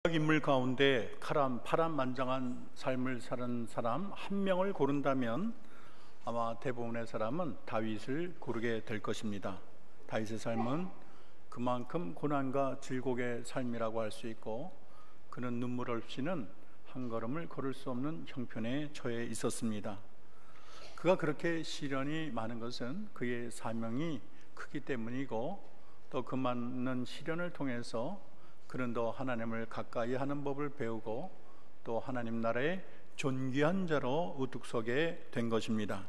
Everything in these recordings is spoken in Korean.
인물 가운데 파란만장한 삶을 사는 사람 한 명을 고른다면 아마 대부분의 사람은 다윗을 고르게 될 것입니다. 다윗의 삶은 그만큼 고난과 질곡의 삶이라고 할 수 있고, 그는 눈물 없이는 한 걸음을 걸을 수 없는 형편에 처해 있었습니다. 그가 그렇게 시련이 많은 것은 그의 사명이 크기 때문이고, 또 그 많은 시련을 통해서 그는 더 하나님을 가까이 하는 법을 배우고 또 하나님 나라의 존귀한 자로 우뚝 서게 된 것입니다.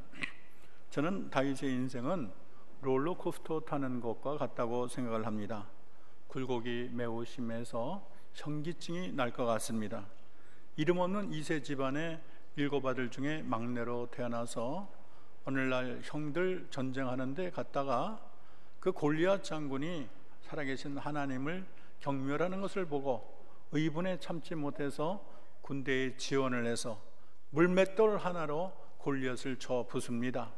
저는 다윗의 인생은 롤러코스터 타는 것과 같다고 생각을 합니다. 굴곡이 매우 심해서 현기증이 날 것 같습니다. 이름 없는 2세 집안의 7 아들 중에 막내로 태어나서 오늘날 형들 전쟁하는데 갔다가 그 골리앗 장군이 살아계신 하나님을 경멸하는 것을 보고 의분에 참지 못해서 군대에 지원을 해서 물맷돌 하나로 골리앗을 쳐 부숩니다.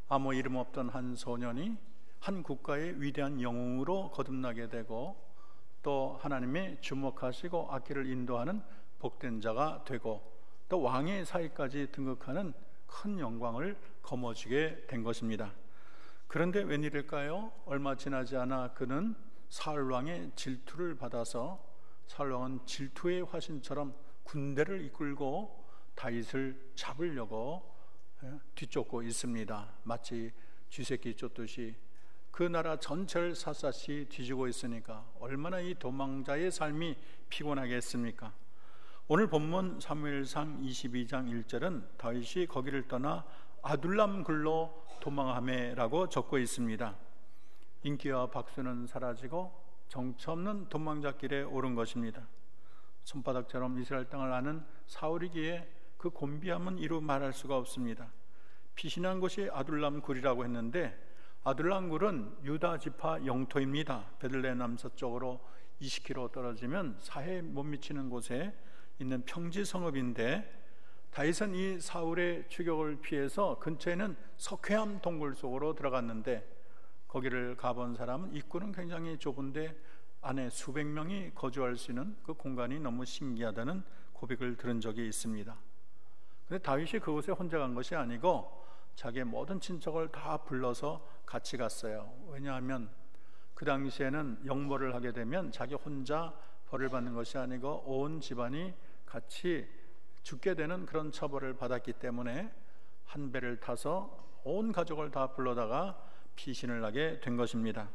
아무 이름 없던 한 소년이 한 국가의 위대한 영웅으로 거듭나게 되고, 또 하나님의 주목하시고 악기를 인도하는 복된 자가 되고, 또 왕의 사위까지 등극하는 큰 영광을 거머쥐게 된 것입니다. 그런데 웬일일까요? 얼마 지나지 않아 그는 사울왕의 질투를 받아서 사울왕은 질투의 화신처럼 군대를 이끌고 다윗을 잡으려고 뒤쫓고 있습니다. 마치 쥐새끼 쫓듯이 그 나라 전체를 샅샅이 뒤지고 있으니까 얼마나 이 도망자의 삶이 피곤하겠습니까? 오늘 본문 사무엘상 22장 1절은 다윗이 거기를 떠나 아둘람 굴로 도망하매라고 적고 있습니다. 인기와 박수는 사라지고 정처 없는 도망자길에 오른 것입니다. 손바닥처럼 이스라엘 땅을 아는 사울이기에 그 곤비함은 이루 말할 수가 없습니다. 피신한 곳이 아둘람 굴이라고 했는데, 아둘람 굴은 유다 지파 영토입니다. 베들레헴 남서쪽으로 20km 떨어지면 사해에 못 미치는 곳에 있는 평지 성읍인데, 다윗은 이 사울의 추격을 피해서 근처에 있는 석회암 동굴 속으로 들어갔는데, 거기를 가본 사람은 입구는 굉장히 좁은데 안에 수백 명이 거주할 수 있는 그 공간이 너무 신기하다는 고백을 들은 적이 있습니다. 그런데 다윗이 그곳에 혼자 간 것이 아니고 자기의 모든 친척을 다 불러서 같이 갔어요. 왜냐하면 그 당시에는 영모를 하게 되면 자기 혼자 벌을 받는 것이 아니고 온 집안이 같이 죽게 되는 그런 처벌을 받았기 때문에 한 배를 타서 온 가족을 다 불러다가 피신을 하게 된 것입니다.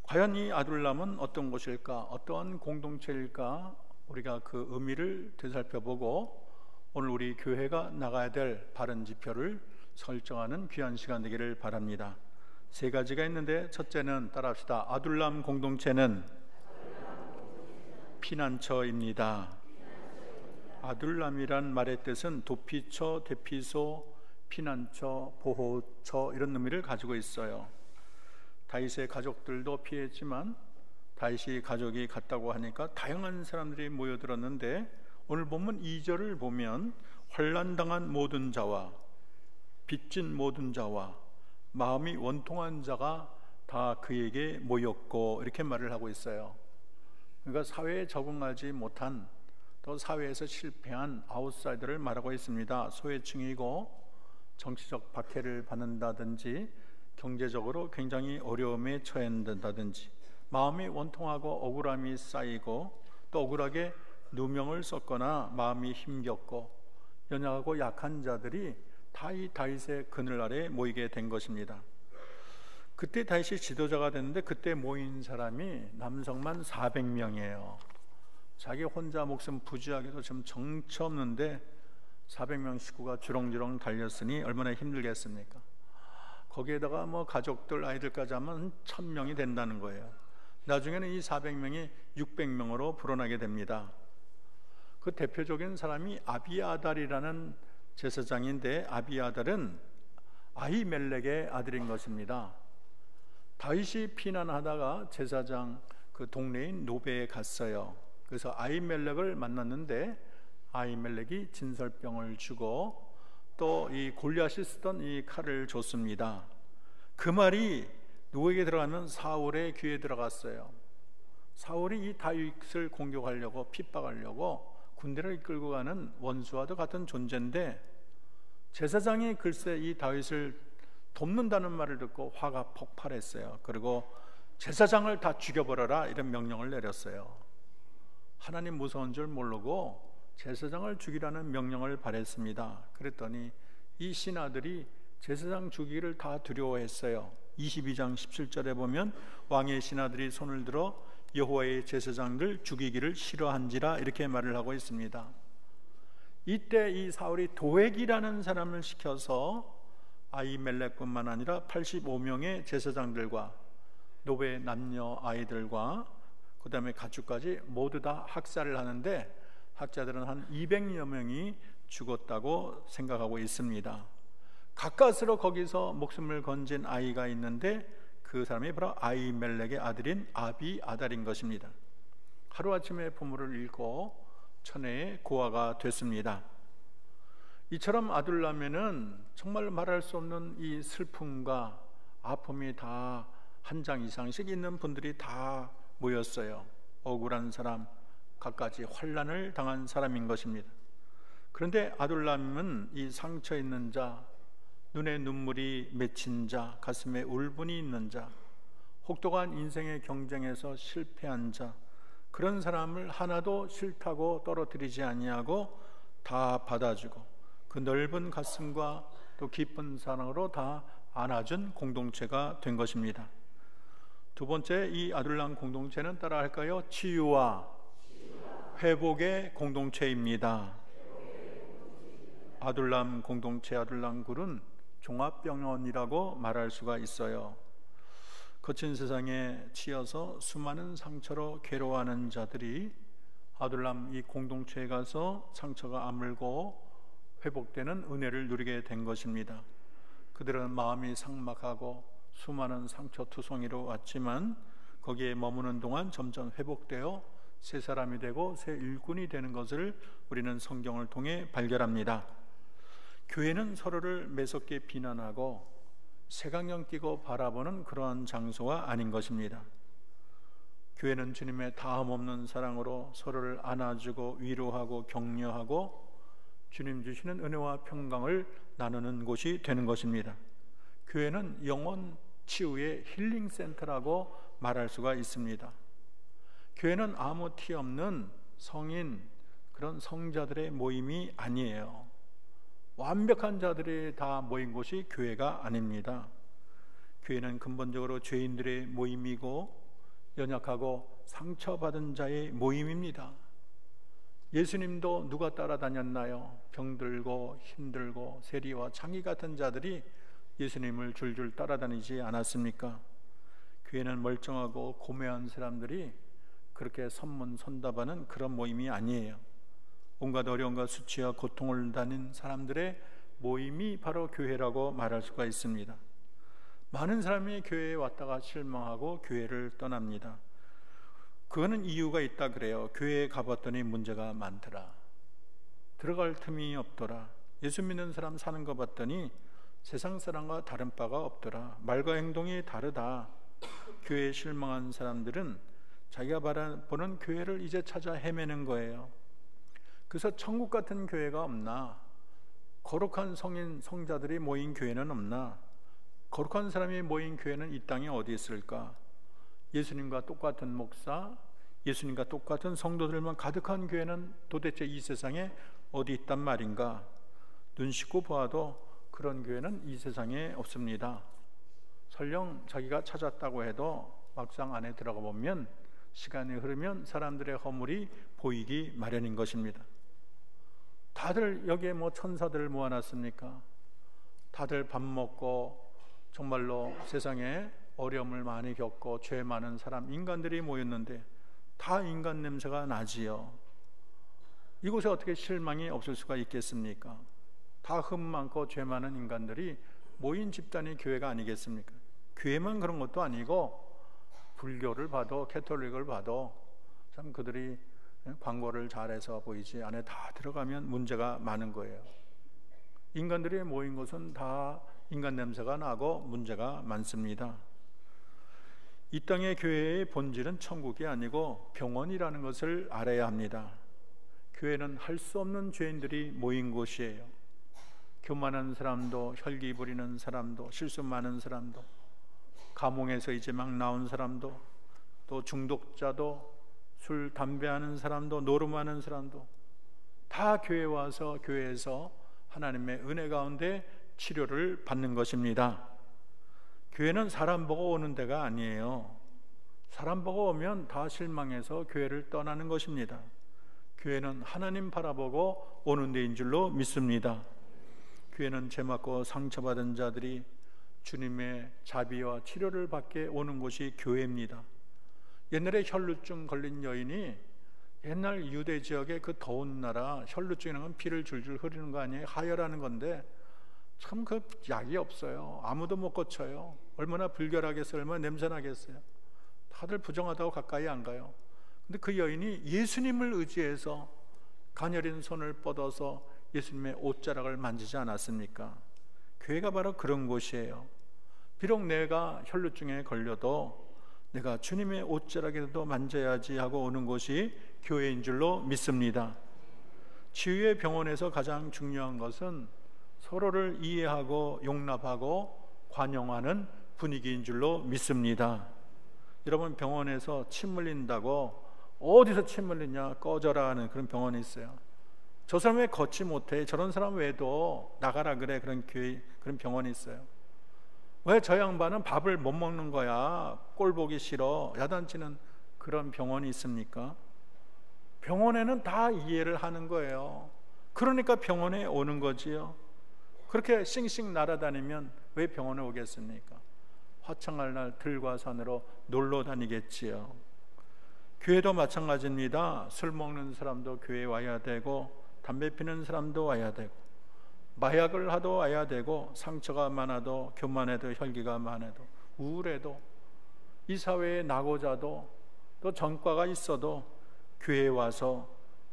과연 이 아둘람은 어떤 곳일까? 어떠한 공동체일까? 우리가 그 의미를 되살펴보고 오늘 우리 교회가 나가야 될 바른 지표를 설정하는 귀한 시간 되기를 바랍니다. 3가지가 있는데, 첫째는 따라합시다. 아둘람 공동체는 피난처입니다. 아둘람이란 말의 뜻은 도피처, 대피소, 피난처, 보호처 이런 의미를 가지고 있어요. 다윗의 가족들도 피했지만 다윗이 가족이 갔다고 하니까 다양한 사람들이 모여들었는데, 오늘 본문 2절을 보면 환난당한 모든 자와 빚진 모든 자와 마음이 원통한 자가 다 그에게 모였고, 이렇게 말을 하고 있어요. 그러니까 사회에 적응하지 못한, 또 사회에서 실패한 아웃사이더를 말하고 있습니다. 소외층이고 정치적 박해를 받는다든지 경제적으로 굉장히 어려움에 처한다든지 마음이 원통하고 억울함이 쌓이고 또 억울하게 누명을 썼거나 마음이 힘겹고 연약하고 약한 자들이 다 이 다윗의 그늘 아래 모이게 된 것입니다. 그때 다윗이 지도자가 됐는데 그때 모인 사람이 남성만 400명이에요. 자기 혼자 목숨 부지하게도 지금 정처 없는데 400명 식구가 주렁주렁 달렸으니 얼마나 힘들겠습니까? 거기에다가 뭐 가족들 아이들까지 하면 1000명이 된다는 거예요. 나중에는 이 400명이 600명으로 불어나게 됩니다. 그 대표적인 사람이 아비아달이라는 제사장인데, 아비아달은 아히멜렉의 아들인 것입니다. 다윗이 피난하다가 제사장 그 동네인 노베에 갔어요. 그래서 아히멜렉을 만났는데 아히멜렉이 진설병을 주고 또 이 골리앗이 쓰던 이 칼을 줬습니다. 그 말이 누구에게 들어가면 사울의 귀에 들어갔어요. 사울이 이 다윗을 공격하려고 핍박하려고 군대를 이끌고 가는 원수와도 같은 존재인데, 제사장이 글쎄 이 다윗을 돕는다는 말을 듣고 화가 폭발했어요. 그리고 제사장을 다 죽여버려라 이런 명령을 내렸어요. 하나님 무서운 줄 모르고 제사장을 죽이라는 명령을 발했습니다. 그랬더니 이 신하들이 제사장 죽이기를 다 두려워했어요. 22장 17절에 보면 왕의 신하들이 손을 들어 여호와의 제사장들 죽이기를 싫어한지라 이렇게 말을 하고 있습니다. 이때 이 사울이 도액이라는 사람을 시켜서 아히멜렉뿐만 아니라 85명의 제사장들과 노베 남녀 아이들과 그 다음에 가축까지 모두 다 학살을 하는데, 학자들은 한 200여 명이 죽었다고 생각하고 있습니다. 가까스로 거기서 목숨을 건진 아이가 있는데 그 사람이 바로 아히멜렉의 아들인 아비아달인 것입니다. 하루아침에 부모를 잃고 천혜의 고아가 됐습니다. 이처럼 아둘람에는 정말 말할 수 없는 이 슬픔과 아픔이 다 한 장 이상씩 있는 분들이 다 모였어요. 억울한 사람, 갖가지 환난을 당한 사람인 것입니다. 그런데 아둘람은 이 상처 있는 자, 눈에 눈물이 맺힌 자, 가슴에 울분이 있는 자, 혹독한 인생의 경쟁에서 실패한 자, 그런 사람을 하나도 싫다고 떨어뜨리지 아니하고 다 받아주고 그 넓은 가슴과 또 깊은 사랑으로 다 안아준 공동체가 된 것입니다. 두 번째, 이 아둘람 공동체는 따라 할까요? 치유와 회복의 공동체입니다. 아둘람 공동체, 아둘람 굴은 종합병원이라고 말할 수가 있어요. 거친 세상에 치여서 수많은 상처로 괴로워하는 자들이 아둘람 이 공동체에 가서 상처가 아물고 회복되는 은혜를 누리게 된 것입니다. 그들은 마음이 삭막하고 수많은 상처투성이로 왔지만 거기에 머무는 동안 점점 회복되어 새 사람이 되고 새 일꾼이 되는 것을 우리는 성경을 통해 발견합니다. 교회는 서로를 매섭게 비난하고 색안경 끼고 바라보는 그러한 장소가 아닌 것입니다. 교회는 주님의 다함없는 사랑으로 서로를 안아주고 위로하고 격려하고 주님 주시는 은혜와 평강을 나누는 곳이 되는 것입니다. 교회는 영혼 치유의 힐링 센터라고 말할 수가 있습니다. 교회는 아무 티 없는 성인, 그런 성자들의 모임이 아니에요. 완벽한 자들이 다 모인 곳이 교회가 아닙니다. 교회는 근본적으로 죄인들의 모임이고 연약하고 상처받은 자의 모임입니다. 예수님도 누가 따라다녔나요? 병들고 힘들고 세리와 창기 같은 자들이 예수님을 줄줄 따라다니지 않았습니까? 교회는 멀쩡하고 고매한 사람들이 그렇게 선문선답하는 그런 모임이 아니에요. 온갖 어려움과 수치와 고통을 다닌 사람들의 모임이 바로 교회라고 말할 수가 있습니다. 많은 사람이 교회에 왔다가 실망하고 교회를 떠납니다. 그거는 이유가 있다 그래요. 교회에 가봤더니 문제가 많더라. 들어갈 틈이 없더라. 예수 믿는 사람 사는 거 봤더니 세상 사람과 다른 바가 없더라. 말과 행동이 다르다. 교회에 실망한 사람들은 자기가 바라보는 교회를 이제 찾아 헤매는 거예요. 그래서 천국 같은 교회가 없나? 거룩한 성인 성자들이 모인 교회는 없나? 거룩한 사람이 모인 교회는 이 땅에 어디 있을까? 예수님과 똑같은 목사, 예수님과 똑같은 성도들만 가득한 교회는 도대체 이 세상에 어디 있단 말인가? 눈 씻고 보아도 그런 교회는 이 세상에 없습니다. 설령 자기가 찾았다고 해도 막상 안에 들어가 보면 시간이 흐르면 사람들의 허물이 보이기 마련인 것입니다. 다들 여기에 뭐 천사들을 모아놨습니까? 다들 밥 먹고 정말로 세상에 어려움을 많이 겪고 죄 많은 사람, 인간들이 모였는데 다 인간 냄새가 나지요. 이곳에 어떻게 실망이 없을 수가 있겠습니까? 다 흠 많고 죄 많은 인간들이 모인 집단이 교회가 아니겠습니까? 교회만 그런 것도 아니고 불교를 봐도 캐톨릭을 봐도 참 그들이 광고를 잘해서 보이지 안에 다 들어가면 문제가 많은 거예요. 인간들이 모인 곳은 다 인간 냄새가 나고 문제가 많습니다. 이 땅의 교회의 본질은 천국이 아니고 병원이라는 것을 알아야 합니다. 교회는 할 수 없는 죄인들이 모인 곳이에요. 교만한 사람도, 혈기 부리는 사람도, 실수 많은 사람도, 감옥에서 이제 막 나온 사람도, 또 중독자도, 술, 담배 하는 사람도, 노름하는 사람도 다 교회에 와서 교회에서 하나님의 은혜 가운데 치료를 받는 것입니다. 교회는 사람 보고 오는 데가 아니에요. 사람 보고 오면 다 실망해서 교회를 떠나는 것입니다. 교회는 하나님 바라보고 오는 데인 줄로 믿습니다. 교회는 죄 맞고 상처받은 자들이 주님의 자비와 치료를 받게 오는 곳이 교회입니다. 옛날에 혈루증 걸린 여인이 옛날 유대 지역의 그 더운 나라, 혈루증이라는 건 피를 줄줄 흐르는 거 아니에요? 하혈하는 건데 참 그 약이 없어요. 아무도 못 고쳐요. 얼마나 불결하겠어요. 얼마나 냄새나겠어요. 다들 부정하다고 가까이 안 가요. 근데 그 여인이 예수님을 의지해서 가녀린 손을 뻗어서 예수님의 옷자락을 만지지 않았습니까? 교회가 바로 그런 곳이에요. 비록 내가 혈루증에 걸려도 내가 주님의 옷자락이라도 만져야지 하고 오는 곳이 교회인 줄로 믿습니다. 치유의 병원에서 가장 중요한 것은 서로를 이해하고 용납하고 관용하는 분위기인 줄로 믿습니다. 여러분, 병원에서 침 흘린다고 어디서 침 흘리냐 꺼져라 하는 그런 병원이 있어요. 저 사람 왜 걷지 못해? 저런 사람 왜도 나가라 그래? 그런 교회, 그런 병원이 있어요. 왜 저 양반은 밥을 못 먹는 거야? 꼴 보기 싫어. 야단치는 그런 병원이 있습니까? 병원에는 다 이해를 하는 거예요. 그러니까 병원에 오는 거지요. 그렇게 싱싱 날아다니면 왜 병원에 오겠습니까? 화창할 날 들과 산으로 놀러 다니겠지요. 교회도 마찬가지입니다. 술 먹는 사람도 교회에 와야 되고, 담배 피는 사람도 와야 되고, 마약을 하도 와야 되고, 상처가 많아도, 교만해도, 혈기가 많아도, 우울해도, 이 사회에 나고자도, 또 전과가 있어도 교회에 와서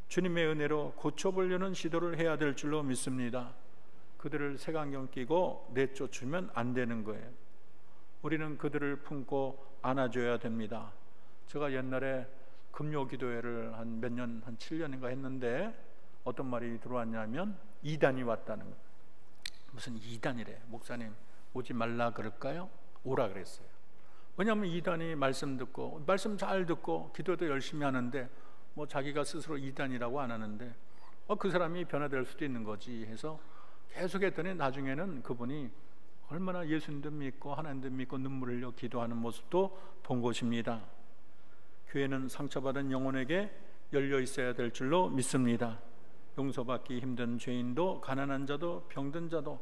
주님의 은혜로 고쳐보려는 시도를 해야 될 줄로 믿습니다. 그들을 색안경 끼고 내쫓으면 안 되는 거예요. 우리는 그들을 품고 안아줘야 됩니다. 제가 옛날에 금요기도회를 한 몇 년, 한 7년인가 했는데 어떤 말이 들어왔냐면 이단이 왔다는 거예요. 무슨 이단이래. 목사님 오지 말라 그럴까요? 오라 그랬어요. 왜냐하면 이단이 말씀 듣고, 말씀 잘 듣고 기도도 열심히 하는데 뭐 자기가 스스로 이단이라고 안 하는데 그 사람이 변화될 수도 있는 거지 해서 계속 했더니 나중에는 그분이 얼마나 예수님도 믿고 하나님도 믿고 눈물을 흘려 기도하는 모습도 본 것입니다. 교회는 상처받은 영혼에게 열려 있어야 될 줄로 믿습니다. 용서받기 힘든 죄인도 가난한 자도 병든 자도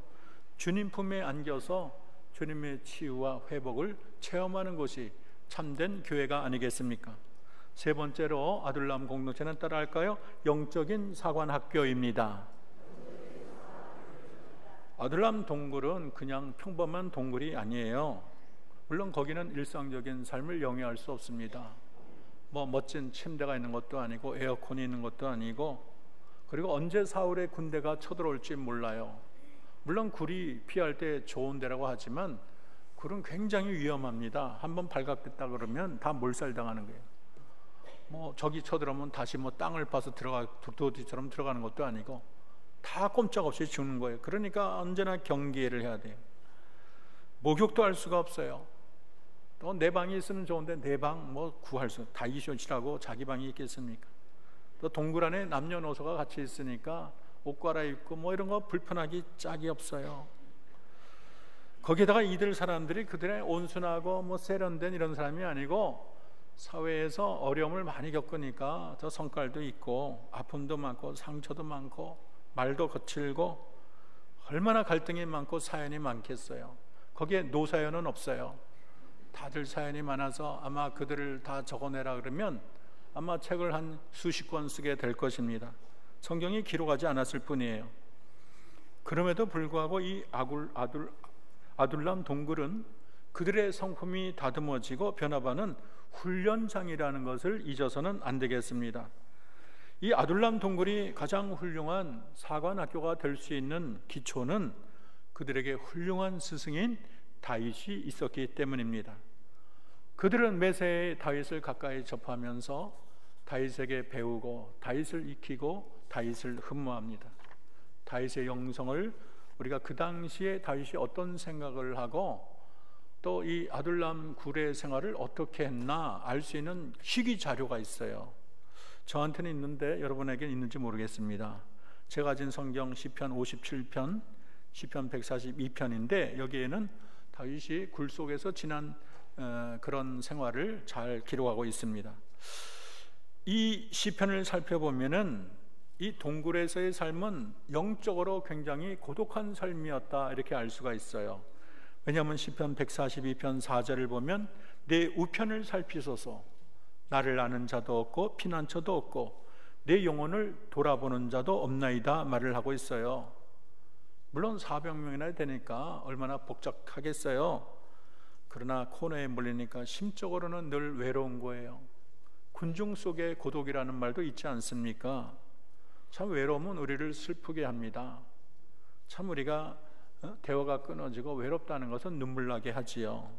주님 품에 안겨서 주님의 치유와 회복을 체험하는 것이 참된 교회가 아니겠습니까? 세 번째로 아둘람 공동체는 따라할까요? 영적인 사관학교입니다. 아둘람 동굴은 그냥 평범한 동굴이 아니에요. 물론 거기는 일상적인 삶을 영위할 수 없습니다. 뭐 멋진 침대가 있는 것도 아니고 에어컨이 있는 것도 아니고, 그리고 언제 사울의 군대가 쳐들어올지 몰라요. 물론 굴이 피할 때 좋은 데라고 하지만 굴은 굉장히 위험합니다. 한번 발각됐다 그러면 다 몰살당하는 거예요. 뭐 적이 쳐들어오면 다시 뭐 땅을 파서 도둑처럼 들어가는 것도 아니고 다 꼼짝없이 죽는 거예요. 그러니까 언제나 경계를 해야 돼요. 목욕도 할 수가 없어요. 또 내 방이 있으면 좋은데 내 방 뭐 구할 수, 다이쇼치라고 자기 방이 있겠습니까? 또 동굴 안에 남녀노소가 같이 있으니까 옷 갈아입고 뭐 이런 거 불편하기 짝이 없어요. 거기다가 이들 사람들이 그들의 온순하고 뭐 세련된 이런 사람이 아니고 사회에서 어려움을 많이 겪으니까 저 성깔도 있고 아픔도 많고 상처도 많고 말도 거칠고 얼마나 갈등이 많고 사연이 많겠어요. 거기에 노사연은 없어요. 다들 사연이 많아서 아마 그들을 다 적어내라 그러면 아마 책을 한 수십 권 쓰게 될 것입니다. 성경이 기록하지 않았을 뿐이에요. 그럼에도 불구하고 이 아둘람 동굴은 그들의 성품이 다듬어지고 변화받는 훈련장이라는 것을 잊어서는 안 되겠습니다. 이 아둘람 동굴이 가장 훌륭한 사관학교가 될 수 있는 기초는 그들에게 훌륭한 스승인 다윗이 있었기 때문입니다. 그들은 메세의 다윗을 가까이 접하면서 다윗에게 배우고 다윗을 익히고 다윗을 흠모합니다. 다윗의 영성을 우리가 그 당시에 다윗이 어떤 생각을 하고 또 이 아둘람 굴의 생활을 어떻게 했나 알 수 있는 희귀 자료가 있어요. 저한테는 있는데 여러분에게는 있는지 모르겠습니다. 제가 가진 성경 시편 57편, 시편 142편인데 여기에는 다윗이 굴 속에서 지난 그런 생활을 잘 기록하고 있습니다. 이 시편을 살펴보면은 이 동굴에서의 삶은 영적으로 굉장히 고독한 삶이었다 이렇게 알 수가 있어요. 왜냐하면 시편 142편 4절을 보면 내 우편을 살피소서, 나를 아는 자도 없고 피난처도 없고 내 영혼을 돌아보는 자도 없나이다 말을 하고 있어요. 물론 400명이나 되니까 얼마나 복잡하겠어요. 그러나 코너에 몰리니까 심적으로는 늘 외로운 거예요. 군중 속의 고독이라는 말도 있지 않습니까? 참 외로움은 우리를 슬프게 합니다. 참 우리가 대화가 끊어지고 외롭다는 것은 눈물 나게 하지요.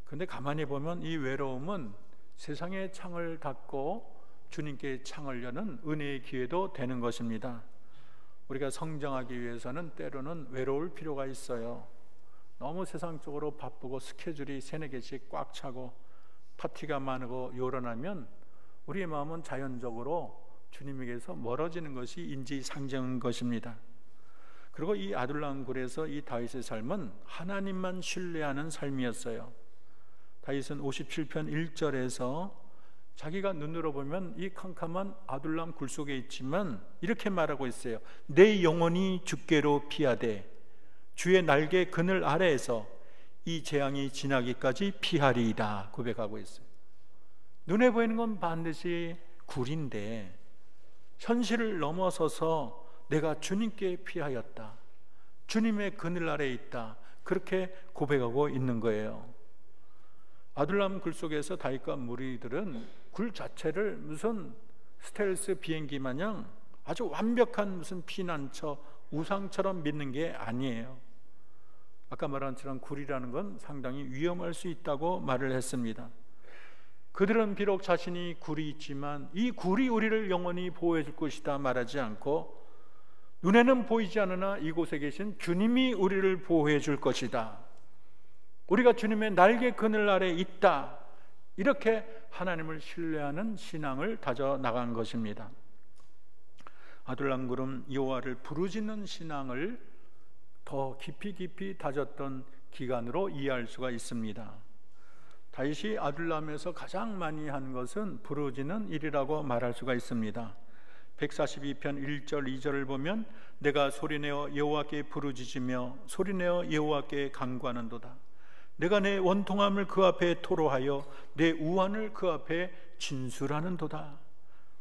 그런데 가만히 보면 이 외로움은 세상의 창을 닫고 주님께 창을 여는 은혜의 기회도 되는 것입니다. 우리가 성장하기 위해서는 때로는 외로울 필요가 있어요. 너무 세상적으로 바쁘고 스케줄이 3-4개씩 꽉 차고 파티가 많고 요란하면 우리의 마음은 자연적으로 주님에게서 멀어지는 것이 인지상정인 것입니다. 그리고 이 아둘람 굴에서 이 다윗의 삶은 하나님만 신뢰하는 삶이었어요. 다윗은 57편 1절에서 자기가 눈으로 보면 이 캄캄한 아둘람 굴 속에 있지만 이렇게 말하고 있어요. 내 영혼이 주께로 피하되 주의 날개 그늘 아래에서 이 재앙이 지나기까지 피하리이다 고백하고 있어요. 눈에 보이는 건 반드시 굴인데 현실을 넘어서서 내가 주님께 피하였다, 주님의 그늘 아래에 있다, 그렇게 고백하고 있는 거예요. 아둘람 굴 속에서 다윗과 무리들은 굴 자체를 무슨 스텔스 비행기 마냥 아주 완벽한 무슨 피난처 우상처럼 믿는 게 아니에요. 아까 말한 것처럼 굴이라는 건 상당히 위험할 수 있다고 말을 했습니다. 그들은 비록 자신이 굴이 있지만 이 굴이 우리를 영원히 보호해 줄 것이다 말하지 않고 눈에는 보이지 않으나 이곳에 계신 주님이 우리를 보호해 줄 것이다, 우리가 주님의 날개 그늘 아래 있다, 이렇게 하나님을 신뢰하는 신앙을 다져 나간 것입니다. 아둘람 굴은 여호와를 부르짖는 신앙을 더 깊이 다졌던 기간으로 이해할 수가 있습니다. 다윗이 아둘람에서 가장 많이 한 것은 부르짖는 일이라고 말할 수가 있습니다. 142편 1절 2절을 보면 내가 소리내어 여호와께 부르짖으며 소리내어 여호와께 간구하는도다. 내가 내 원통함을 그 앞에 토로하여 내 우환을 그 앞에 진술하는도다.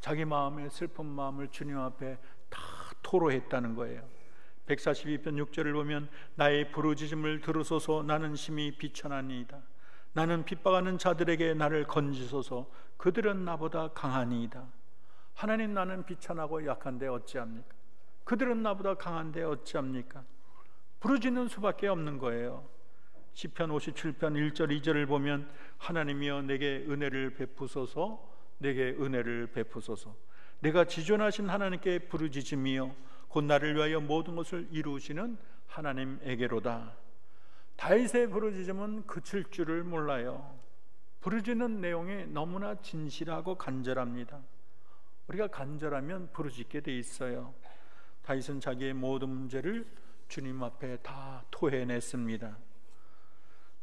자기 마음의 슬픈 마음을 주님 앞에 다 토로했다는 거예요. 142편 6절을 보면 나의 부르짖음을 들으소서, 나는 심히 비천하니이다. 나는 핍박하는 자들에게 나를 건지소서, 그들은 나보다 강하니이다. 하나님, 나는 비천하고 약한데 어찌합니까? 그들은 나보다 강한데 어찌합니까? 부르짖는 수밖에 없는 거예요. 시편 57편 1절 2절을 보면 하나님이여 내게 은혜를 베푸소서, 내게 은혜를 베푸소서. 내가 지존하신 하나님께 부르짖음이여 곧 나를 위하여 모든 것을 이루시는 하나님에게로다. 다윗의 부르짖음은 그칠 줄을 몰라요. 부르짖는 내용이 너무나 진실하고 간절합니다. 우리가 간절하면 부르짖게 돼 있어요. 다윗은 자기의 모든 문제를 주님 앞에 다 토해냈습니다.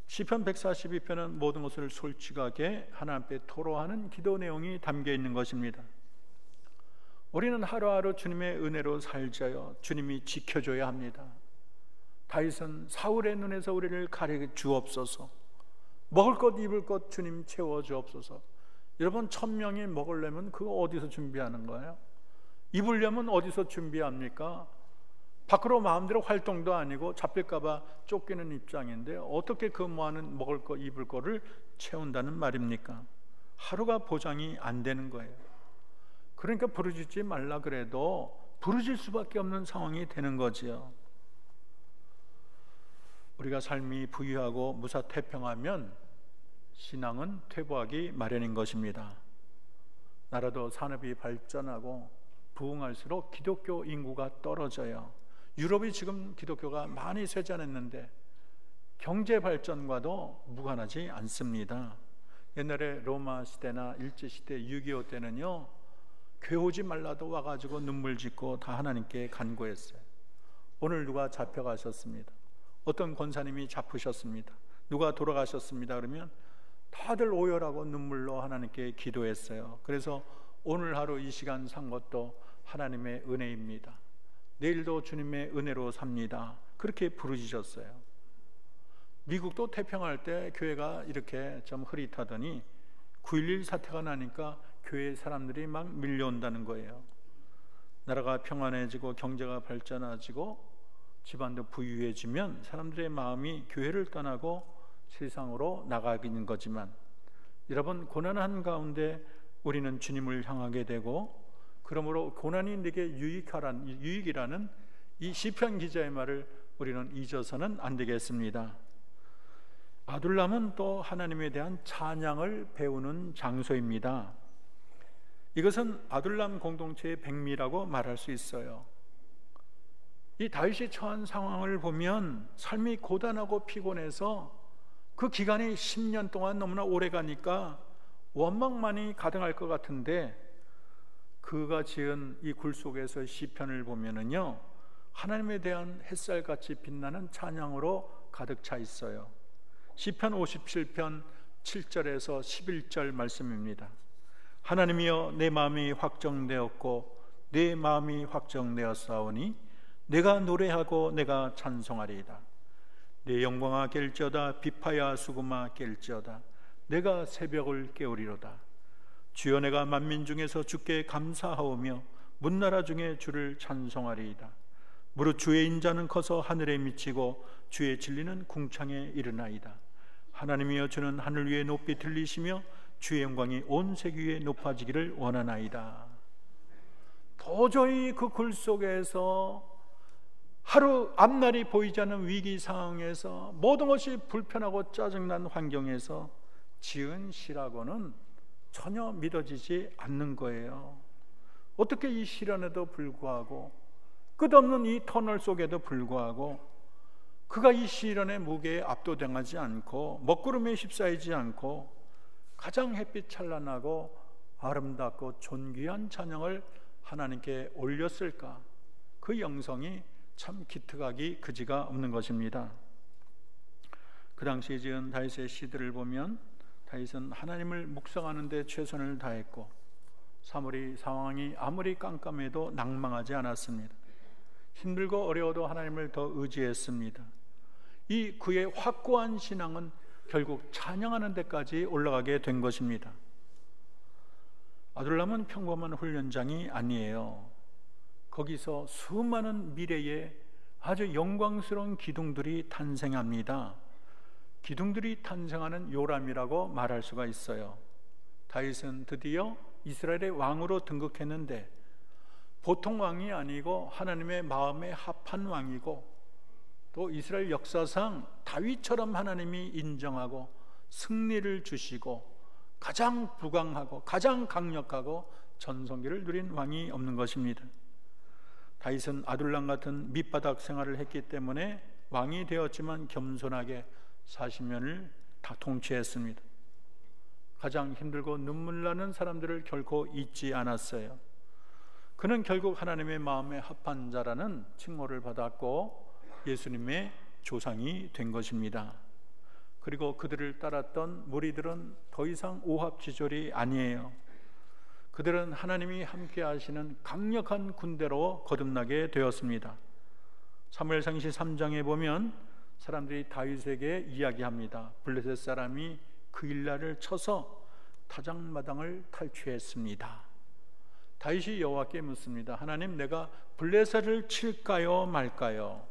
시편 142편은 모든 것을 솔직하게 하나님 앞에 토로하는 기도 내용이 담겨 있는 것입니다. 우리는 하루하루 주님의 은혜로 살자요, 주님이 지켜줘야 합니다. 다윗은 사울의 눈에서 우리를 가려 주옵소서, 먹을 것 입을 것 주님 채워 주옵소서. 여러분, 1000명이 먹으려면 그거 어디서 준비하는 거예요? 입으려면 어디서 준비합니까? 밖으로 마음대로 활동도 아니고 잡힐까 봐 쫓기는 입장인데 어떻게 그 모아는 먹을 거 입을 거를 채운다는 말입니까? 하루가 보장이 안 되는 거예요. 그러니까 부르짖지 말라 그래도 부르짖을 수밖에 없는 상황이 되는 거지요. 우리가 삶이 부유하고 무사태평하면 신앙은 퇴보하기 마련인 것입니다. 나라도 산업이 발전하고 부흥할수록 기독교 인구가 떨어져요. 유럽이 지금 기독교가 많이 쇠잔했는데 경제 발전과도 무관하지 않습니다. 옛날에 로마 시대나 일제시대 6.25 때는요, 교회 오지 말라도 와가지고 눈물 짓고 다 하나님께 간구했어요. 오늘 누가 잡혀가셨습니다. 어떤 권사님이 잡히셨습니다. 누가 돌아가셨습니다. 그러면 다들 오열하고 눈물로 하나님께 기도했어요. 그래서 오늘 하루 이 시간 산 것도 하나님의 은혜입니다. 내일도 주님의 은혜로 삽니다. 그렇게 부르짖었어요. 미국도 태평할 때 교회가 이렇게 좀 흐릿하더니 9.11 사태가 나니까 교회 사람들이 막 밀려온다는 거예요. 나라가 평안해지고 경제가 발전해지고 집안도 부유해지면 사람들의 마음이 교회를 떠나고 세상으로 나가는 거지만, 여러분, 고난한 가운데 우리는 주님을 향하게 되고, 그러므로 고난이 내게 유익이라는 이 시편 기자의 말을 우리는 잊어서는 안 되겠습니다. 아둘람은 또 하나님에 대한 찬양을 배우는 장소입니다. 이것은 아둘람 공동체의 백미라고 말할 수 있어요. 이 다윗이 처한 상황을 보면 삶이 고단하고 피곤해서 그 기간이 10년 동안 너무나 오래 가니까 원망만이 가득할 것 같은데, 그가 지은 이 굴 속에서 시편을 보면은요, 하나님에 대한 햇살같이 빛나는 찬양으로 가득 차 있어요. 시편 57편 7절에서 11절 말씀입니다. 하나님이여, 내 마음이 확정되었고 내 마음이 확정되었사오니 내가 노래하고 내가 찬송하리이다. 내 영광아 깰지어다, 비파야 수금아 깰지어다. 내가 새벽을 깨우리로다. 주여, 내가 만민 중에서 주께 감사하오며 문나라 중에 주를 찬송하리이다. 무릇 주의 인자는 커서 하늘에 미치고 주의 진리는 궁창에 이르나이다. 하나님이여, 주는 하늘 위에 높이 들리시며 주의 영광이 온 세계 위에 높아지기를 원하나이다. 도저히 그 굴 속에서 하루 앞날이 보이지 않는 위기 상황에서 모든 것이 불편하고 짜증난 환경에서 지은 시라고는 전혀 믿어지지 않는 거예요. 어떻게 이 시련에도 불구하고, 끝없는 이 터널 속에도 불구하고 그가 이 시련의 무게에 압도당하지 않고 먹구름에 휩싸이지 않고 가장 햇빛 찬란하고 아름답고 존귀한 찬양을 하나님께 올렸을까? 그 영성이 참 기특하기 그지가 없는 것입니다. 그 당시에 지은 다윗의 시들을 보면 다윗은 하나님을 묵상하는 데 최선을 다했고 상황이 아무리 깜깜해도 낭망하지 않았습니다. 힘들고 어려워도 하나님을 더 의지했습니다. 이 그의 확고한 신앙은 결국 찬양하는 데까지 올라가게 된 것입니다. 아둘람은 평범한 훈련장이 아니에요. 거기서 수많은 미래의 아주 영광스러운 기둥들이 탄생합니다. 기둥들이 탄생하는 요람이라고 말할 수가 있어요. 다윗은 드디어 이스라엘의 왕으로 등극했는데 보통 왕이 아니고 하나님의 마음에 합한 왕이고, 또 이스라엘 역사상 다윗처럼 하나님이 인정하고 승리를 주시고 가장 부강하고 가장 강력하고 전성기를 누린 왕이 없는 것입니다. 다윗은 아둘람 같은 밑바닥 생활을 했기 때문에 왕이 되었지만 겸손하게 40년을 다 통치했습니다. 가장 힘들고 눈물 나는 사람들을 결코 잊지 않았어요. 그는 결국 하나님의 마음에 합한 자라는 칭호를 받았고 예수님의 조상이 된 것입니다. 그리고 그들을 따랐던 무리들은 더 이상 오합지졸이 아니에요. 그들은 하나님이 함께 하시는 강력한 군대로 거듭나게 되었습니다. 사무엘상시 3장에 보면 사람들이 다윗에게 이야기합니다. 블레셋 사람이 그 일날을 쳐서 타작마당을 탈취했습니다. 다윗이 여호와께 묻습니다. 하나님, 내가 블레셋을 칠까요 말까요?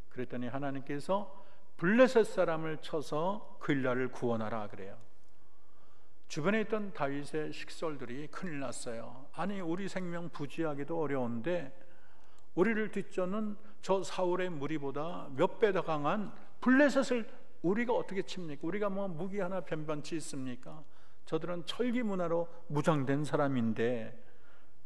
그랬더니 하나님께서 블레셋 사람을 쳐서 그 일날을 구원하라 그래요. 주변에 있던 다윗의 식솔들이 큰일 났어요. 아니, 우리 생명 부지하기도 어려운데 우리를 뒤쫓는 저 사울의 무리보다 몇 배 더 강한 블레셋을 우리가 어떻게 칩니까? 우리가 뭐 무기 하나 변변치 있습니까? 저들은 철기 문화로 무장된 사람인데,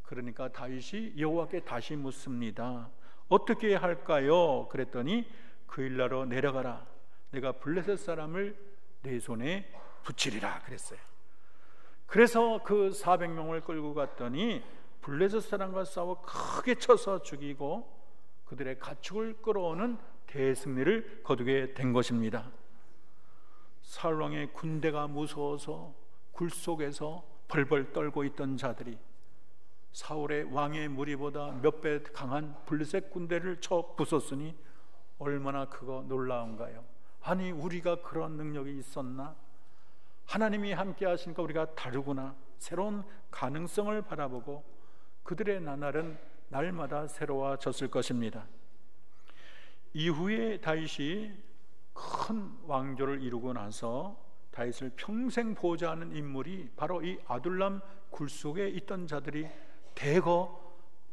그러니까 다윗이 여호와께 다시 묻습니다. 어떻게 할까요? 그랬더니 그 일나로 내려가라. 내가 블레셋 사람을 내 손에 붙이리라 그랬어요. 그래서 그 400명을 끌고 갔더니 블레셋 사람과 싸워 크게 쳐서 죽이고 그들의 가축을 끌어오는 대승리를 거두게 된 것입니다. 사울 왕의 군대가 무서워서 굴 속에서 벌벌 떨고 있던 자들이 사울의 왕의 무리보다 몇 배 강한 블레셋 군대를 쳐 부쉈으니 얼마나 크고 놀라운가요? 아니, 우리가 그런 능력이 있었나? 하나님이 함께 하시니까 우리가 다르구나. 새로운 가능성을 바라보고 그들의 나날은 날마다 새로워졌을 것입니다. 이후에 다윗이 큰 왕조를 이루고 나서 다윗을 평생 보호하는 인물이 바로 이 아둘람 굴 속에 있던 자들이 대거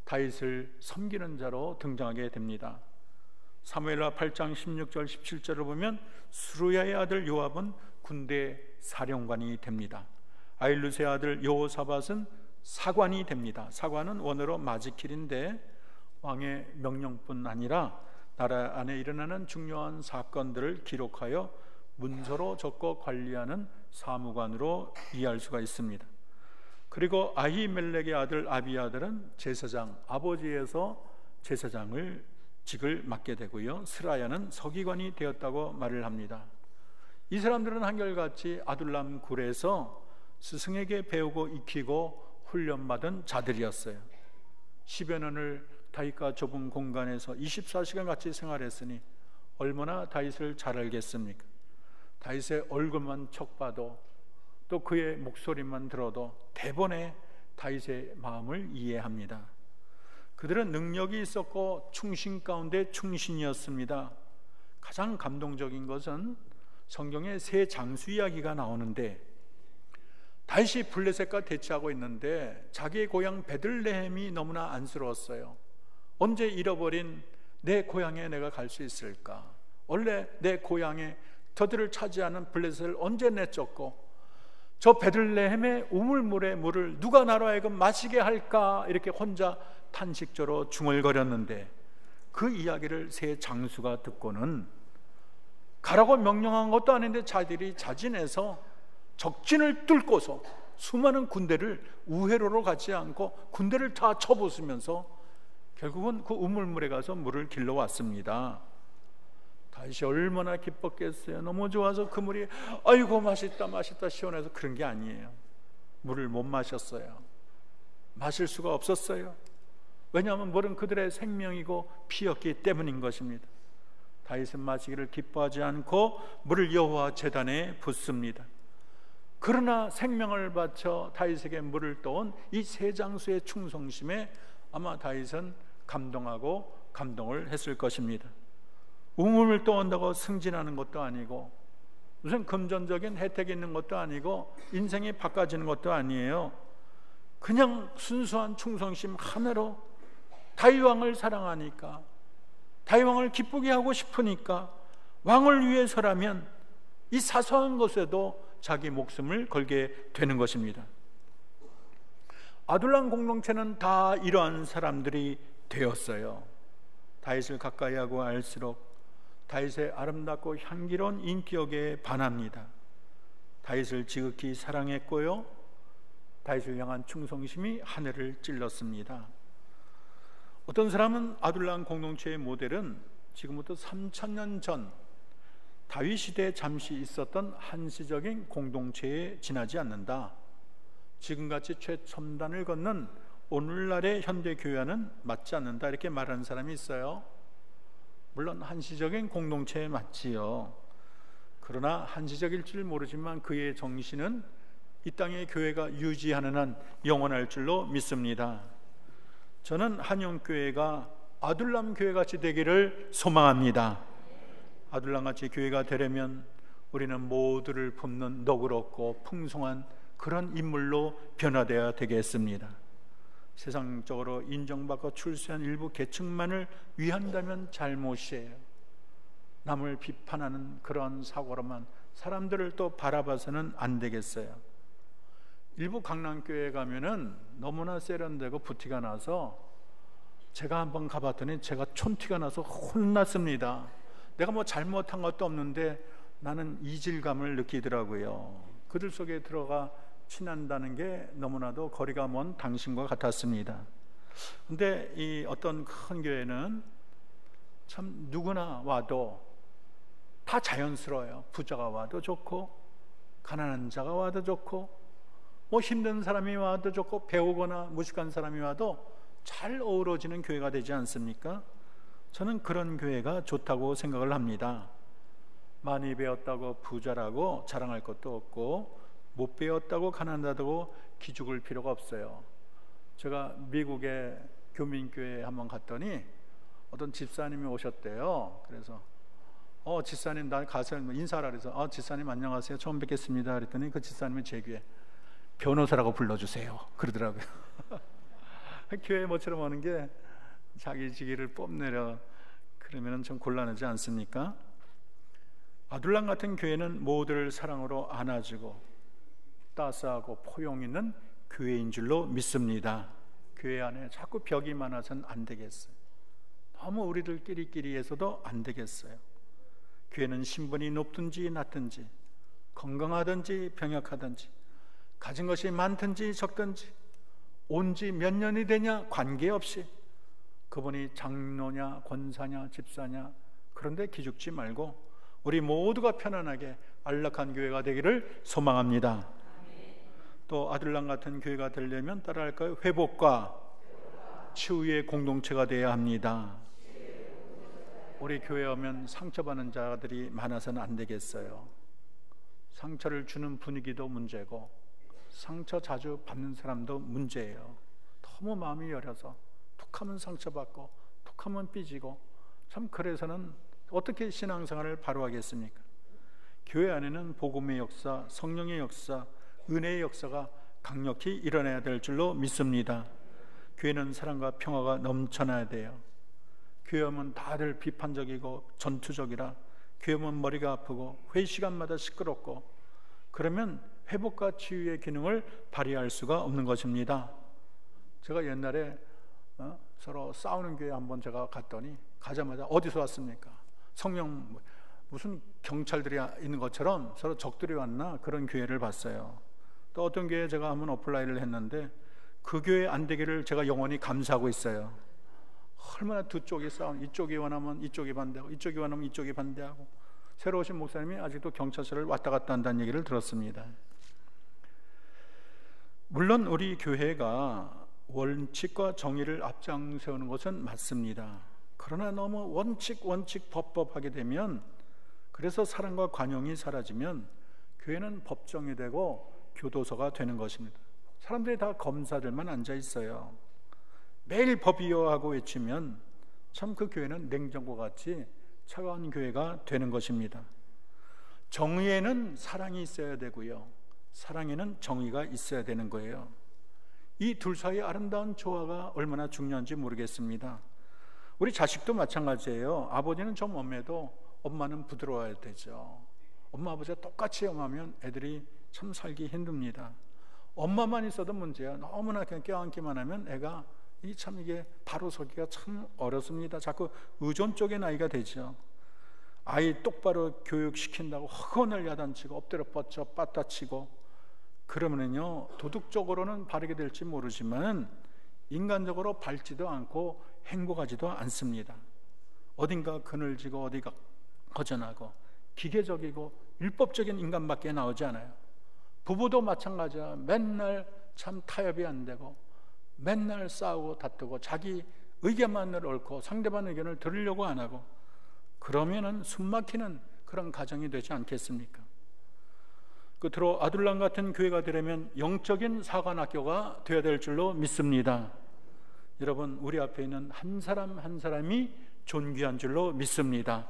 다윗을 섬기는 자로 등장하게 됩니다. 사무엘하 8장 16절 17절을 보면 수루야의 아들 요압은 군대 사령관이 됩니다. 아일루스의 아들 여호사밧은 사관이 됩니다. 사관은 원어로 마지킬인데 왕의 명령뿐 아니라 나라 안에 일어나는 중요한 사건들을 기록하여 문서로 적고 관리하는 사무관으로 이해할 수가 있습니다. 그리고 아히멜렉의 아들 아비아들은 제사장, 아버지에서 제사장을 직을 맡게 되고요, 스라야는 서기관이 되었다고 말을 합니다. 이 사람들은 한결같이 아둘람 굴에서 스승에게 배우고 익히고 훈련받은 자들이었어요. 10여 년을 다윗과 좁은 공간에서 24시간 같이 생활했으니 얼마나 다윗을 잘 알겠습니까? 다윗의 얼굴만 척 봐도 또 그의 목소리만 들어도 대번에 다윗의 마음을 이해합니다. 그들은 능력이 있었고 충신 가운데 충신이었습니다. 가장 감동적인 것은 성경에 세 장수 이야기가 나오는데 다윗이 블레셋과 대치하고 있는데 자기의 고향 베들레헴이 너무나 안쓰러웠어요. 언제 잃어버린 내 고향에 내가 갈 수 있을까? 원래 내 고향에 저들을 차지하는 블레셋을 언제 내쫓고 저 베들레헴의 우물물의 물을 누가 나로 하여금 마시게 할까? 이렇게 혼자 탄식조로 중얼거렸는데 그 이야기를 세 장수가 듣고는 가라고 명령한 것도 아닌데 자들이 자진해서 적진을 뚫고서 수많은 군대를 우회로로 가지 않고 군대를 다 쳐부수면서 결국은 그 우물물에 가서 물을 길러왔습니다. 다윗이 얼마나 기뻤겠어요. 너무 좋아서 그 물이 아이고 맛있다 맛있다 시원해서 그런 게 아니에요. 물을 못 마셨어요. 마실 수가 없었어요. 왜냐하면 물은 그들의 생명이고 피였기 때문인 것입니다. 다윗은 마시기를 기뻐하지 않고 물을 여호와 제단에 붓습니다. 그러나 생명을 바쳐 다윗에게 물을 떠온 이 세 장수의 충성심에 아마 다윗은 감동하고 감동을 했을 것입니다. 우물을 떠온다고 승진하는 것도 아니고 무슨 금전적인 혜택이 있는 것도 아니고 인생이 바꿔지는 것도 아니에요. 그냥 순수한 충성심 하나로 다윗 왕을 사랑하니까, 다윗 왕을 기쁘게 하고 싶으니까, 왕을 위해서라면 이 사소한 것에도 자기 목숨을 걸게 되는 것입니다. 아둘람 공동체는 다 이러한 사람들이 되었어요. 다윗을 가까이 하고 알수록 다윗의 아름답고 향기로운 인격에 반합니다. 다윗을 지극히 사랑했고요, 다윗을 향한 충성심이 하늘을 찔렀습니다. 어떤 사람은 아둘람 공동체의 모델은 지금부터 3000년 전 다윗 시대에 잠시 있었던 한시적인 공동체에 지나지 않는다. 지금같이 최첨단을 걷는 오늘날의 현대교회와는 맞지 않는다, 이렇게 말하는 사람이 있어요. 물론 한시적인 공동체에 맞지요. 그러나 한시적일 줄 모르지만 그의 정신은 이 땅의 교회가 유지하는 한 영원할 줄로 믿습니다. 저는 한영교회가 아둘람 교회같이 되기를 소망합니다. 아둘람같이 교회가 되려면 우리는 모두를 품는 너그럽고 풍성한 그런 인물로 변화되어야 되겠습니다. 세상적으로 인정받고 출세한 일부 계층만을 위한다면 잘못이에요. 남을 비판하는 그런 사고로만 사람들을 또 바라봐서는 안 되겠어요. 일부 강남교회에 가면은 너무나 세련되고 부티가 나서 제가 한번 가봤더니 제가 촌티가 나서 혼났습니다. 내가 뭐 잘못한 것도 없는데 나는 이질감을 느끼더라고요. 그들 속에 들어가 친한다는 게 너무나도 거리가 먼 당신과 같았습니다. 근데 이 어떤 큰 교회는 참 누구나 와도 다 자연스러워요. 부자가 와도 좋고 가난한 자가 와도 좋고 뭐 힘든 사람이 와도 좋고 배우거나 무식한 사람이 와도 잘 어우러지는 교회가 되지 않습니까? 저는 그런 교회가 좋다고 생각을 합니다. 많이 배웠다고 부자라고 자랑할 것도 없고 못 배웠다고 가난하다고 기죽을 필요가 없어요. 제가 미국의 교민교회에 한번 갔더니 어떤 집사님이 오셨대요. 그래서 집사님 나 가서 인사하라 그래서 집사님 안녕하세요 처음 뵙겠습니다 그랬더니 그 집사님이 제 귀에 변호사라고 불러주세요 그러더라고요. 교회 모처럼 오는 게 자기 직위를 뽐내려 그러면 좀 곤란하지 않습니까? 아둘람 같은 교회는 모두를 사랑으로 안아주고 따스하고 포용 있는 교회인 줄로 믿습니다. 교회 안에 자꾸 벽이 많아서는 안 되겠어요. 너무 우리들끼리해서도 안 되겠어요. 교회는 신분이 높든지 낮든지 건강하든지 병약하든지 가진 것이 많든지 적든지 온 지 몇 년이 되냐 관계없이 그분이 장로냐 권사냐 집사냐 그런데 기죽지 말고 우리 모두가 편안하게 안락한 교회가 되기를 소망합니다. 또 아둘람 같은 교회가 되려면 따라할까요? 회복과 치유의 공동체가 되어야 합니다. 우리 교회에 오면 상처받는 자들이 많아서는 안 되겠어요. 상처를 주는 분위기도 문제고 상처 자주 받는 사람도 문제예요. 너무 마음이 여려서 툭하면 상처받고 툭하면 삐지고 참 그래서는 어떻게 신앙생활을 바로 하겠습니까? 교회 안에는 복음의 역사, 성령의 역사, 은혜의 역사가 강력히 일어나야 될 줄로 믿습니다. 교회는 사랑과 평화가 넘쳐나야 돼요. 교회 오면 다들 비판적이고 전투적이라 교회 오면 머리가 아프고 회의 시간마다 시끄럽고 그러면 회복과 치유의 기능을 발휘할 수가 없는 것입니다. 제가 옛날에 서로 싸우는 교회 한번 제가 갔더니 가자마자 어디서 왔습니까? 성명 무슨 경찰들이 있는 것처럼 서로 적들이 왔나 그런 교회를 봤어요. 또 어떤 교회에 제가 한번 어플라이를 했는데 그 교회 안 되기를 제가 영원히 감사하고 있어요. 얼마나 두 쪽이 싸우는 이쪽이 원하면 이쪽이 반대하고 이쪽이 원하면 이쪽이 반대하고 새로 오신 목사님이 아직도 경찰서를 왔다 갔다 한다는 얘기를 들었습니다. 물론 우리 교회가 원칙과 정의를 앞장세우는 것은 맞습니다. 그러나 너무 원칙 법하게 되면 그래서 사랑과 관용이 사라지면 교회는 법정이 되고 교도소가 되는 것입니다. 사람들이 다 검사들만 앉아 있어요. 매일 법이요 하고 외치면 참 그 교회는 냉정과 같이 차가운 교회가 되는 것입니다. 정의에는 사랑이 있어야 되고요, 사랑에는 정의가 있어야 되는 거예요. 이 둘 사이의 아름다운 조화가 얼마나 중요한지 모르겠습니다. 우리 자식도 마찬가지예요. 아버지는 좀 엄해도 엄마는 부드러워야 되죠. 엄마 아버지가 똑같이 엄하면 애들이 참 살기 힘듭니다. 엄마만 있어도 문제야. 너무나 그냥 껴안기만 하면 애가 이게 바로 서기가 참 어렵습니다. 자꾸 의존 쪽의 나이가 되죠. 아이 똑바로 교육시킨다고 허건을 야단치고 엎드려 뻗쳐 빠따치고 그러면은요 도덕적으로는 바르게 될지 모르지만 인간적으로 밝지도 않고 행복하지도 않습니다. 어딘가 그늘지고 어디가 허전하고 기계적이고 율법적인 인간밖에 나오지 않아요. 부부도 마찬가지야. 맨날 참 타협이 안 되고 맨날 싸우고 다투고 자기 의견만을 옳고 상대방 의견을 들으려고 안 하고 그러면은 숨막히는 그런 가정이 되지 않겠습니까? 끝으로 아둘람 같은 교회가 되려면 영적인 사관학교가 되어야 될 줄로 믿습니다. 여러분, 우리 앞에 있는 한 사람 한 사람이 존귀한 줄로 믿습니다.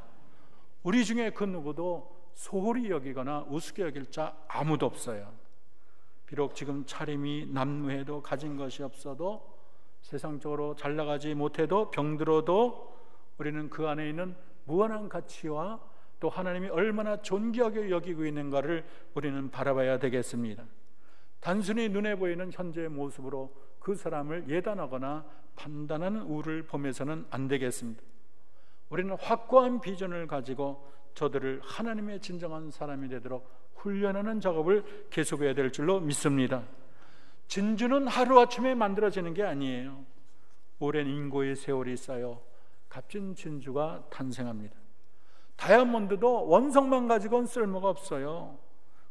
우리 중에 그 누구도 소홀히 여기거나 우습게 여길 자 아무도 없어요. 비록 지금 차림이 남루해도 가진 것이 없어도 세상적으로 잘 나가지 못해도 병들어도 우리는 그 안에 있는 무한한 가치와 또 하나님이 얼마나 존귀하게 여기고 있는가를 우리는 바라봐야 되겠습니다. 단순히 눈에 보이는 현재의 모습으로 그 사람을 예단하거나 판단하는 우를 보면서는 안 되겠습니다. 우리는 확고한 비전을 가지고 저들을 하나님의 진정한 사람이 되도록 훈련하는 작업을 계속해야 될 줄로 믿습니다. 진주는 하루아침에 만들어지는 게 아니에요. 오랜 인고의 세월이 쌓여 값진 진주가 탄생합니다. 다이아몬드도 원석만 가지고는 쓸모가 없어요.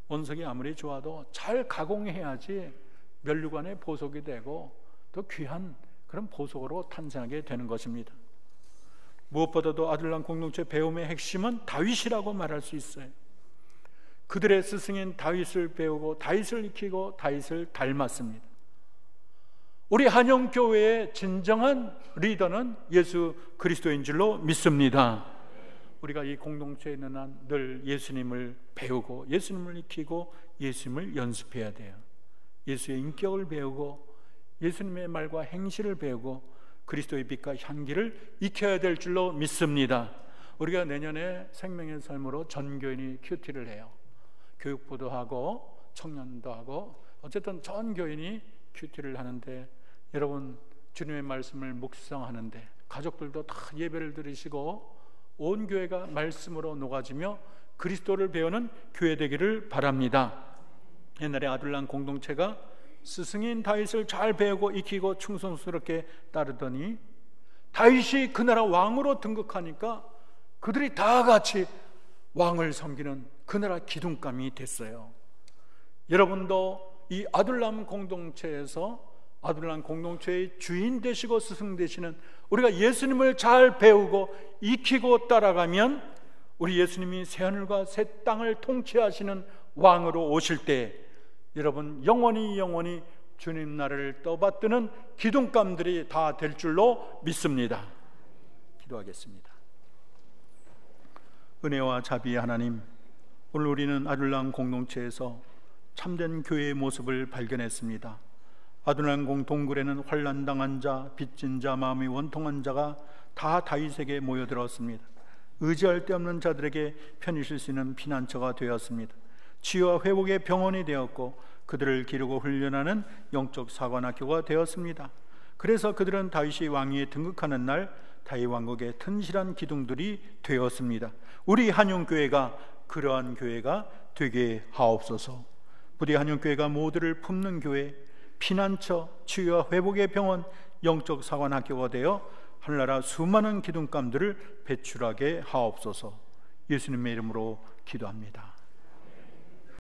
원석이 아무리 좋아도 잘 가공해야지 면류관의 보석이 되고 또 귀한 그런 보석으로 탄생하게 되는 것입니다. 무엇보다도 아둘람 공동체 배움의 핵심은 다윗이라고 말할 수 있어요. 그들의 스승인 다윗을 배우고 다윗을 익히고 다윗을 닮았습니다. 우리 한영교회의 진정한 리더는 예수 그리스도인 줄로 믿습니다. 우리가 이 공동체에 있는 한 늘 예수님을 배우고 예수님을 익히고 예수님을 연습해야 돼요. 예수의 인격을 배우고 예수님의 말과 행실을 배우고 그리스도의 빛과 향기를 익혀야 될 줄로 믿습니다. 우리가 내년에 생명의 삶으로 전 교인이 큐티를 해요. 교육부도 하고 청년도 하고 어쨌든 전 교인이 큐티를 하는데, 여러분 주님의 말씀을 묵상하는데 가족들도 다 예배를 드리시고 온 교회가 말씀으로 녹아지며 그리스도를 배우는 교회 되기를 바랍니다. 옛날에 아둘람 공동체가 스승인 다윗을 잘 배우고 익히고 충성스럽게 따르더니 다윗이 그 나라 왕으로 등극하니까 그들이 다 같이 왕을 섬기는 그 나라 기둥감이 됐어요. 여러분도 이 아둘람 공동체에서 아둘람 공동체의 주인 되시고 스승 되시는 우리가 예수님을 잘 배우고 익히고 따라가면 우리 예수님이 새하늘과 새 땅을 통치하시는 왕으로 오실 때 여러분 영원히 주님 나라를 떠받드는 기둥감들이 다 될 줄로 믿습니다. 기도하겠습니다. 은혜와 자비의 하나님, 오늘 우리는 아둘람 공동체에서 참된 교회의 모습을 발견했습니다. 아둘람 동굴에는 환난당한 자, 빚진 자, 마음이 원통한 자가 다 다윗에게 모여들었습니다. 의지할 데 없는 자들에게 편히 쉴 수 있는 피난처가 되었습니다. 치유와 회복의 병원이 되었고 그들을 기르고 훈련하는 영적 사관학교가 되었습니다. 그래서 그들은 다윗이 왕위에 등극하는 날 다윗 왕국의 튼실한 기둥들이 되었습니다. 우리 한영교회가 그러한 교회가 되게 하옵소서. 부디 한영교회가 모두를 품는 교회, 피난처, 치유와 회복의 병원, 영적 사관학교가 되어 하늘나라 수많은 기둥감들을 배출하게 하옵소서. 예수님의 이름으로 기도합니다.